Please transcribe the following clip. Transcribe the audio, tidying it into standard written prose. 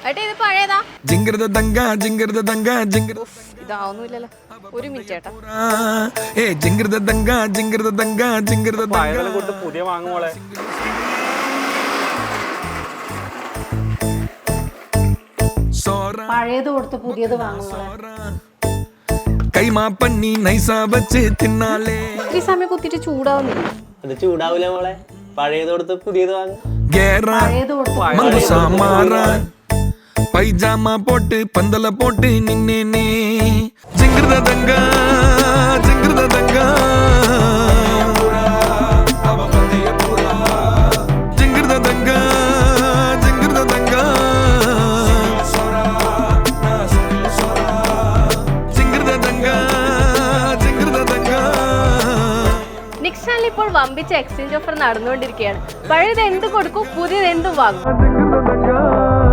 ഇത് പഴയതാ. ഇതാവുന്നില്ലല്ലോ. ഒരു മിനിറ്റ് ചേട്ടാ. പുതിയ വാങ്ങുമോളെ. പഴയത് കൊടുത്ത് പുതിയത് വാങ്ങുമോളെ. കൈമാ പന്നി നൈസാ വച്ച് തിന്നാലേ. ഈ സമയം കുത്തിട്ട് ചൂടാവുന്നില്ല. അത് ചൂടാവൂല മോളെ. പഴയത് കൊടുത്ത് പുതിയത് വാങ്ങും. പൈജാമ പോട്ട് പന്തല പോട്ട് നിന്നേ ജിംഗൃതദംഗ ജിംഗൃതദംഗ ജിംഗൃതദംഗ ജിംഗൃതദംഗ ജിംഗൃതദംഗ ജിംഗൃതദംഗ. നിക്സാനിൽ ഇപ്പോൾ വമ്പിച്ച എക്സ്ചേഞ്ച് ഓഫർ നടന്നുകൊണ്ടിരിക്കുകയാണ്. പഴയത് എന്ത് കൊടുക്കും, പുതിയത് എന്തും വാങ്ങും.